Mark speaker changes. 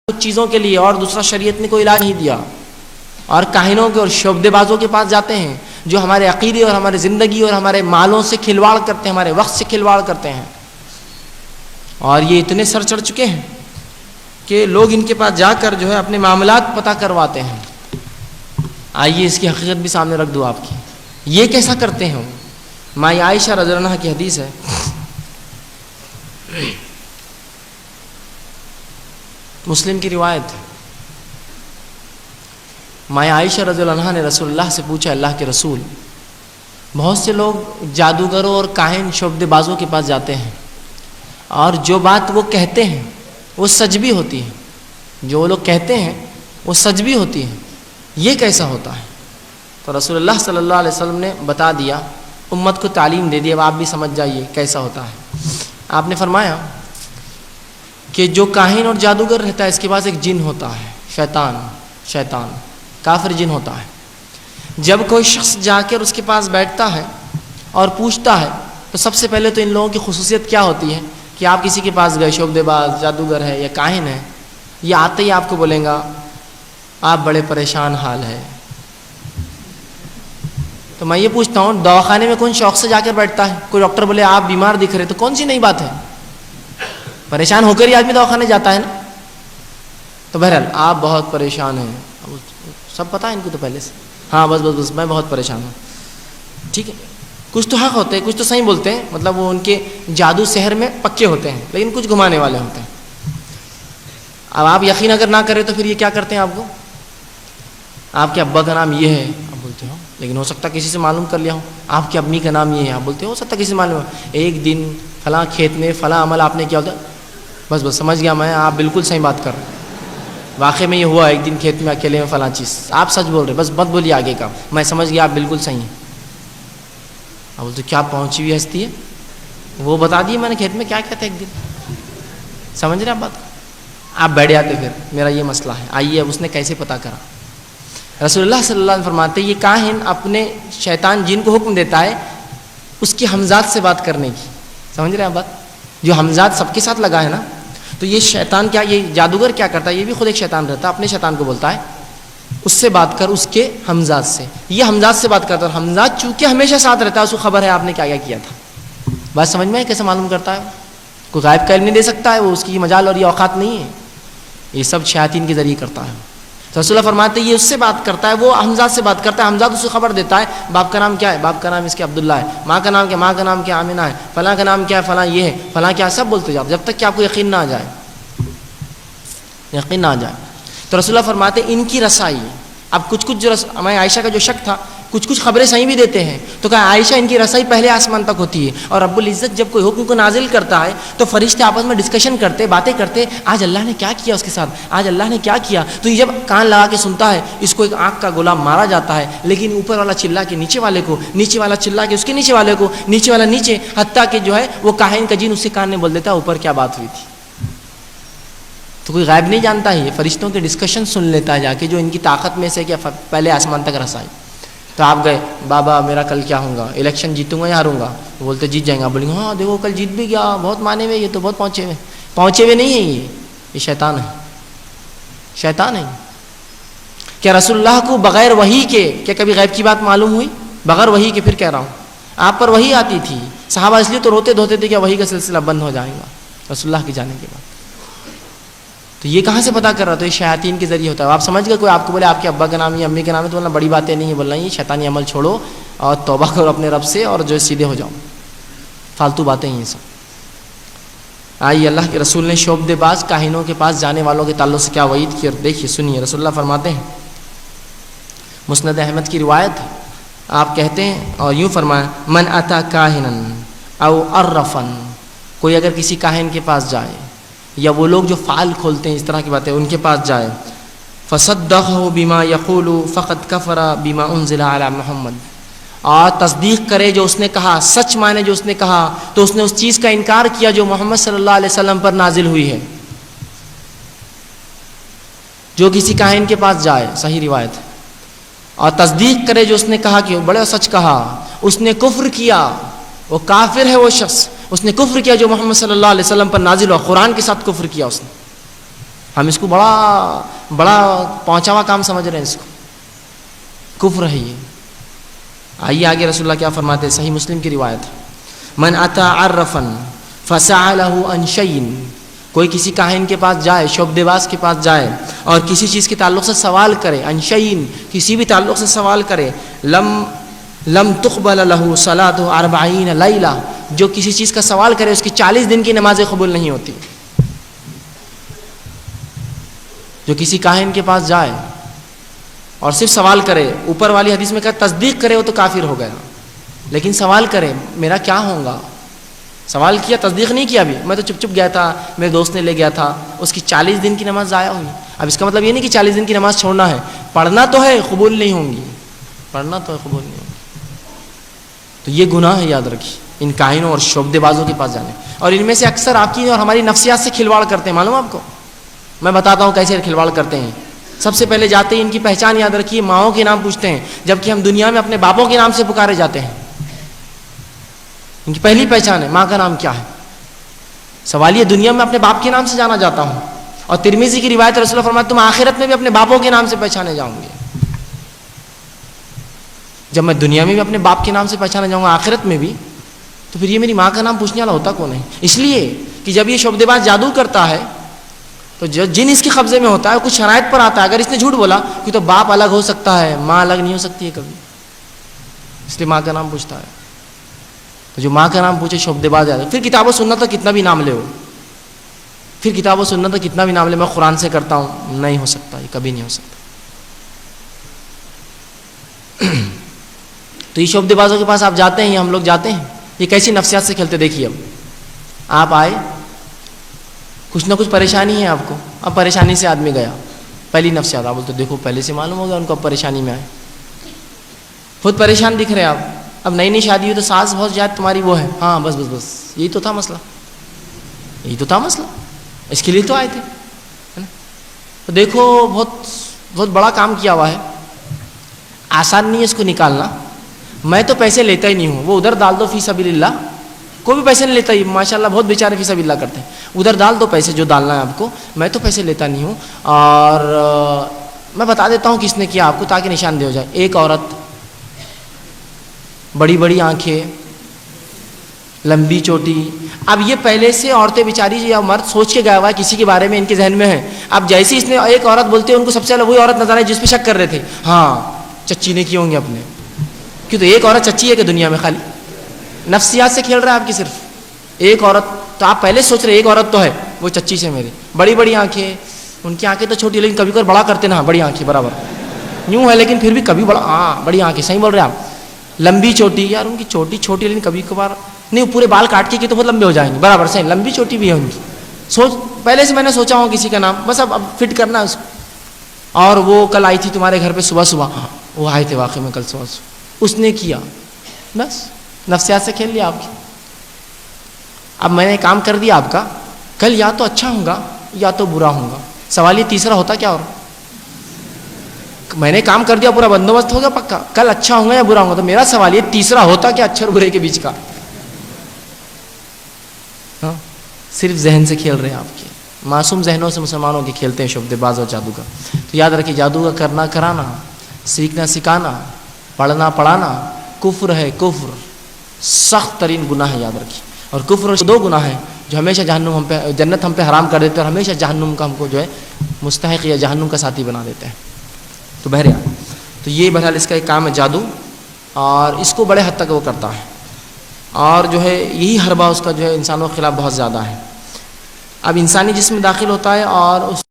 Speaker 1: کچھ چیزوں کے لیے، اور دوسرا شریعت نے کوئی علاج نہیں دیا. اور کاہنوں کے اور شعبدے بازوں کے پاس جاتے ہیں جو ہمارے عقیدے اور ہمارے زندگی اور ہمارے مالوں سے کھلواڑ کرتے ہیں، ہمارے وقت سے کھلواڑ کرتے ہیں. اور یہ اتنے سر چڑھ چکے ہیں کہ لوگ ان کے پاس جا کر جو ہے اپنے معاملات پتہ کرواتے ہیں. آئیے اس کی حقیقت بھی سامنے رکھ دو آپ کی. یہ کیسا کرتے ہیں؟ ماں عائشہ رضی اللہ عنہا کی حدیث ہے، مسلم کی روایت ہے. ماں عائشہ رضی اللہ عنہا نے رسول اللہ سے پوچھا، اللہ کے رسول، بہت سے لوگ جادوگروں اور کاہن شعبدے بازوں کے پاس جاتے ہیں اور جو بات وہ کہتے ہیں وہ سچ بھی ہوتی ہے، جو وہ لوگ کہتے ہیں وہ سچ بھی ہوتی ہے، یہ کیسا ہوتا ہے؟ تو رسول اللہ صلی اللہ علیہ وسلم نے بتا دیا، امت کو تعلیم دے دی. اب آپ بھی سمجھ جائیے کیسا ہوتا ہے. آپ نے فرمایا کہ جو کاہن اور جادوگر رہتا ہے اس کے پاس ایک جن ہوتا ہے، شیطان کافر جن ہوتا ہے. جب کوئی شخص جا کر اس کے پاس بیٹھتا ہے اور پوچھتا ہے تو سب سے پہلے تو ان لوگوں کی خصوصیت کیا ہوتی ہے کہ آپ کسی کے پاس گئے، شعبدے باز جادوگر ہے یا کاہن ہے، یہ آتے ہی آپ کو بولیں گا آپ بڑے پریشان حال ہے. تو میں یہ پوچھتا ہوں، دواخانے میں کون شوق سے جا کر بیٹھتا ہے؟ کوئی ڈاکٹر بولے آپ بیمار دکھ رہے تو کون سی نئی بات ہے؟ پریشان ہو کر ہی آدمی دواخانے جاتا ہے نا. تو بہرحال آپ بہت پریشان ہیں، سب پتہ ہے ان کو تو پہلے سے، ہاں بس میں بہت پریشان ہوں. ٹھیک ہے، کچھ تو حق ہوتے ہیں، کچھ تو صحیح بولتے ہیں، مطلب وہ ان کے جادو سحر میں پکے ہوتے ہیں، لیکن کچھ گھمانے والے ہوتے ہیں. اب آپ یقین اگر نہ کریں تو پھر یہ کیا کرتے ہیں آپ کو، آپ کے ابا کا نام یہ ہے، آپ بولتے ہو لیکن ہو سکتا کسی سے معلوم کر لیا ہوں. آپ کی امی کا نام یہ ہے، آپ بولتے ہو سکتا کسی سے معلوم ہے. ایک دن فلاں کھیت میں فلاں عمل آپ نے کیا ہوتا، بس سمجھ گیا میں، آپ بالکل صحیح بات کر رہے ہیں، واقعی میں یہ ہوا ایک دن کھیت میں اکیلے میں فلاں چیز، آپ سچ بول رہے، بس مت بولیے آگے کا، میں سمجھ گیا آپ بالکل صحیح ہیں. آپ بولتے کیا پہنچی ہوئی ہستی ہے، وہ بتا دیے میں نے کھیت میں کیا کیا تھا ایک دن. سمجھ رہے آپ بات؟ آپ بیٹھ جاتے، پھر میرا یہ مسئلہ ہے. آئیے اب اس نے کیسے پتہ کرا. رسول اللہ صلی اللہ علیہ وسلم فرماتے یہ کاہن اپنے شیطان جن کو حکم دیتا ہے اس کی ہمزاد سے بات کرنے کی. سمجھ رہے ہیں آپ بات؟ جو ہمزاد سب کے ساتھ لگا ہے نا، تو یہ شیطان کیا، یہ جادوگر کیا کرتا ہے، یہ بھی خود ایک شیطان رہتا ہے، اپنے شیطان کو بولتا ہے اس سے بات کر، اس کے ہمزاد سے. یہ ہمزاد سے بات کرتا ہے، اور ہمزاد چونکہ ہمیشہ ساتھ رہتا ہے، اس کو خبر ہے آپ نے کیا کیا کیا تھا. بات سمجھ میں ہے کیسے معلوم کرتا ہے؟ کوئی غائب کا علم نہیں دے سکتا ہے، وہ اس کی مجال اور یہ اوقات نہیں ہے، یہ سب شیاطین کے ذریعے کرتا ہے. تو رسول اللہ فرماتے ہیں یہ اس سے بات کرتا ہے، وہ ہمزاد سے بات کرتا ہے، ہمزاد اسے خبر دیتا ہے باپ کا نام کیا ہے، باپ کا نام اس کے عبداللہ ہے، ماں کا نام کیا، ماں کا نام کیا آمنہ ہے، فلاں کا نام کیا ہے، فلاں یہ ہے، فلاں کیا، سب بولتے جاؤ جب تک کہ آپ کو یقین نہ آ جائے، یقین نہ آ جائے. تو رسول اللہ فرماتے ہیں ان کی رسائی. اب کچھ جو ہمیں عائشہ کا جو شک تھا، کچھ خبریں صحیح بھی دیتے ہیں، تو کہا عائشہ ان کی رسائی پہلے آسمان تک ہوتی ہے، اور رب العزت جب کوئی حکم کو نازل کرتا ہے تو فرشتے آپس میں ڈسکشن کرتے، باتیں کرتے، آج اللہ نے کیا کیا اس کے ساتھ، آج اللہ نے کیا کیا. تو یہ جب کان لگا کے سنتا ہے، اس کو ایک آنکھ کا گولا مارا جاتا ہے، لیکن اوپر والا چلا کے نیچے والے کو، نیچے والا چلا کے اس کے نیچے والے کو، نیچے والا نیچے، حتیٰ کہ جو ہے وہ کاہن کا جن اس کے کان میں بول دیتا ہے اوپر کیا بات ہوئی تھی. تو کوئی غائب نہیں جانتا ہے، فرشتوں کے ڈسکشن سن لیتا ہے جا کے، جو ان کی طاقت میں سے کیا پہلے آسمان تک رسائی. تو آپ گئے، بابا میرا کل کیا ہوگا، الیکشن جیتوں گا یا ہاروں گا؟ وہ بولتے جیت جائیں گا. بولیں گے ہاں دیکھو کل جیت بھی گیا، بہت مانے ہوئے، یہ تو بہت پہنچے ہوئے نہیں ہیں، یہ شیطان ہے، شیطان ہے. کیا رسول اللہ کو بغیر وحی کے کیا کبھی غیب کی بات معلوم ہوئی؟ بغیر وحی کے. پھر کہہ رہا ہوں آپ پر وحی آتی تھی، صحابہ اس لیے تو روتے دھوتے تھے کہ وحی کا سلسلہ بند ہو جائے گا رسول اللہ کے جانے کے بعد. تو یہ کہاں سے پتہ کر رہا تھا؟ یہ شیاطین کے ذریعے ہوتا ہے. آپ سمجھ گئے کوئی آپ کو بولے آپ کے ابا کا نام یا امی کا نام ہے تو بولنا بڑی باتیں نہیں ہے، بولنا یہ شیطانی عمل چھوڑو اور توبہ کرو اپنے رب سے اور جو سیدھے ہو جاؤ، فالتو باتیں ہیں یہ سب. آئیے اللہ کے رسول نے شعبدے باز کاہنوں کے پاس جانے والوں کے تعلق سے کیا وعید کی، اور دیکھیے سنیے. رسول اللہ فرماتے ہیں، مسند احمد کی روایت ہے، آپ کہتے ہیں اور یوں فرمایا من اتا کاہنا او عرفا، کوئی اگر کسی کاہن کے پاس جائے یا وہ لوگ جو فعال کھولتے ہیں اس طرح کی باتیں ان کے پاس جائے، فصدقه بما يقول فقد كفر بما انزل على محمد، اور تصدیق کرے جو اس نے کہا، سچ مانے جو اس نے کہا، تو اس نے اس چیز کا انکار کیا جو محمد صلی اللہ علیہ وسلم پر نازل ہوئی ہے. جو کسی کاہن کے پاس جائے، صحیح روایت ہے، اور تصدیق کرے جو اس نے کہا کہ بڑے سچ کہا، اس نے کفر کیا، وہ کافر ہے وہ شخص، اس نے کفر کیا جو محمد صلی اللہ علیہ وسلم پر نازل ہوا، قرآن کے ساتھ کفر کیا اس نے. ہم اس کو بڑا پہنچا ہوا کام سمجھ رہے ہیں اس کو، کفر ہے یہ۔ آئیے آگے رسول اللہ کیا فرماتے ہیں، صحیح مسلم کی روایت، من اتی عرفا فسألہ عن شیء، کوئی کسی کاہن کے پاس جائے، شعبدے باز کے پاس جائے اور کسی چیز کے تعلق سے سوال کرے، عن شیء، کسی بھی تعلق سے سوال کرے، لم تقبل له صلاۃ 40 لیلہ، جو کسی چیز کا سوال کرے اس کی 40 دن کی نمازیں قبول نہیں ہوتی۔ جو کسی کاہن کے پاس جائے اور صرف سوال کرے، اوپر والی حدیث میں کہا تصدیق کرے وہ تو کافر ہو گیا، لیکن سوال کرے میرا کیا ہوگا، سوال کیا تصدیق نہیں کیا، ابھی میں تو چپ چپ گیا تھا، میرے دوست نے لے گیا تھا، اس کی 40 دن کی نماز ضائع ہوئی۔ اب اس کا مطلب یہ نہیں کہ 40 دن کی نماز چھوڑنا ہے، پڑھنا تو ہے قبول نہیں ہوں گی، پڑھنا تو ہے قبول نہیں ہوں گی۔ تو یہ گناہ ہے، یاد رکھیے، ان کاہنوں اور شعبدے بازوں کے پاس جانے، اور ان میں سے اکثر آپ کی اور ہماری نفسیات سے کھلواڑ کرتے ہیں، معلوم آپ کو؟ میں بتاتا ہوں کیسے کھلواڑ کرتے ہیں۔ سب سے پہلے جاتے ہیں، ان کی پہچان یاد رکھیے، ماؤں کے نام پوچھتے ہیں، جبکہ ہم دنیا میں اپنے باپوں کے نام سے پکارے جاتے ہیں۔ ان کی پہلی پہچان ہے ماں کا نام کیا ہے، سوال یہ دنیا میں اپنے باپ کے نام سے جانا جاتا ہوں، اور ترمذی کی روایت رسول اللہ فرماتے تم آخرت میں بھی اپنے باپوں کے نام سے پہچانے جاؤں گے۔ جب میں دنیا میں بھی اپنے باپ کے نام سے پہچانا جاؤں گا، آخرت میں بھی، تو پھر یہ میری ماں کا نام پوچھنے والا ہوتا کون ہے؟ اس لیے کہ جب یہ شعبدے باز جادو کرتا ہے تو جو جن اس کے قبضے میں ہوتا ہے کچھ شرائط پر آتا ہے، اگر اس نے جھوٹ بولا کہ تو باپ الگ ہو سکتا ہے، ماں الگ نہیں ہو سکتی ہے کبھی، اس لیے ماں کا نام پوچھتا ہے۔ تو جو ماں کا نام پوچھے شعبدے باز آتا ہے۔ پھر کتاب و سنت تو کتنا بھی نام لے ہو، پھر کتاب و سنت تو کتنا بھی نام لے، میں قرآن سے کرتا ہوں، نہیں ہو سکتا، یہ کبھی نہیں ہو سکتا۔ تو یہ شعبدے بازوں کے پاس آپ جاتے ہیں، ہم لوگ جاتے ہیں، یہ کیسی نفسیات سے کھیلتے دیکھیے۔ اب آپ آئے، کچھ نہ کچھ پریشانی ہے آپ کو، اب پریشانی سے آدمی گیا، پہلی نفسیات آپ بولتے دیکھو پہلے سے معلوم ہو گیا ان کو اب پریشانی میں آئے، خود پریشان دکھ رہے آپ، اب نئی نئی شادی ہوئی تو ساس بہت زیادہ تمہاری وہ ہے، ہاں بس بس بس یہی تو تھا مسئلہ، یہی تو تھا مسئلہ، اس کے لیے تو آئے تھے، ہے نا؟ تو دیکھو بہت بڑا کام کیا ہوا ہے، آسان نہیں ہے اس کو نکالنا، میں تو پیسے لیتا ہی نہیں ہوں، وہ ادھر ڈال دو فی سبیل اللہ، کوئی بھی پیسے نہیں لیتا، ماشاءاللہ بہت بیچارے فی سبیل اللہ کرتے ہیں، ادھر ڈال دو پیسے جو ڈالنا ہے آپ کو، میں تو پیسے لیتا نہیں ہوں۔ اور میں بتا دیتا ہوں کس نے کیا آپ کو تاکہ نشاندہ ہو جائے۔ ایک عورت، بڑی بڑی آنکھیں، لمبی چوٹی، اب یہ پہلے سے عورتیں بیچاری یا مرد سوچ کے گیا ہوا ہے کسی کے بارے میں، ان کے ذہن میں ہے، اب جیسے اس نے ایک عورت بولتے ہیں ان کو سب سے پہلے وہی عورت نظر آئی جس پہ شک کر رہے تھے، ہاں چچی نے کیے ہوں گے اپنے، کیوں تو ایک عورت چچی ہے کہ دنیا میں خالی نفسیات سے کھیل رہا ہے آپ کی، صرف ایک عورت، تو آپ پہلے سوچ رہے ایک عورت تو ہے وہ چچی سے میری، بڑی بڑی آنکھیں، ان کی آنکھیں تو چھوٹی لیکن کبھی کبھی بڑا کرتے نا، بڑی آنکھیں برابر یوں ہے لیکن پھر بھی کبھی بڑا، ہاں بڑی آنکھیں، صحیح بول رہے ہیں آپ، لمبی چوٹی، یار ان کی چوٹی چھوٹی لیکن کبھی کبھار نہیں، پورے بال کاٹ کے تو بہت لمبے ہو جائیں گے، برابر صحیح لمبی چوٹی بھی ہے ان کی، سوچ پہلے سے میں نے سوچا ہوں کسی کا نام، بس اب فٹ کرنا ہے اس کو۔ اور وہ کل آئی تھی تمہارے گھر پہ صبح صبح، وہ آئے تھے واقعی میں کل صبح صبح، اس نے کیا، بس نفسیات سے کھیل لیا آپ کی۔ اب میں نے کام کر دیا آپ کا، کل یا تو اچھا ہوں گا یا تو برا ہوں گا، سوال یہ تیسرا ہوتا کیا، اور میں نے کام کر دیا پورا بندوبست ہو گیا پکا، کل اچھا ہوں گا یا برا ہوں گا، تو میرا سوال یہ تیسرا ہوتا کیا اچھا اور برے کے بیچ کا، ہاں صرف ذہن سے کھیل رہے ہیں آپ کے، معصوم ذہنوں سے مسلمانوں کے کھیلتے ہیں شعبدے باز اور جادو کا۔ تو یاد رکھیے جادو کا کرنا کرانا، سیکھنا سکھانا، پڑھنا پڑھانا کفر ہے، کفر سخت ترین گناہ ہے، یاد رکھیے۔ اور کفر دو گناہ ہیں جو ہمیشہ جہنم ہم پہ، جنت ہم پہ حرام کر دیتے ہیں، اور ہمیشہ جہنم کا ہم کو جو ہے مستحق یا جہنم کا ساتھی بنا دیتے ہیں۔ تو بہرحال تو یہ بہرحال اس کا ایک کام ہے جادو، اور اس کو بڑے حد تک وہ کرتا ہے، اور جو ہے یہی حربہ اس کا جو ہے انسانوں کے خلاف بہت زیادہ ہے۔ اب انسانی جسم میں داخل ہوتا ہے اور اس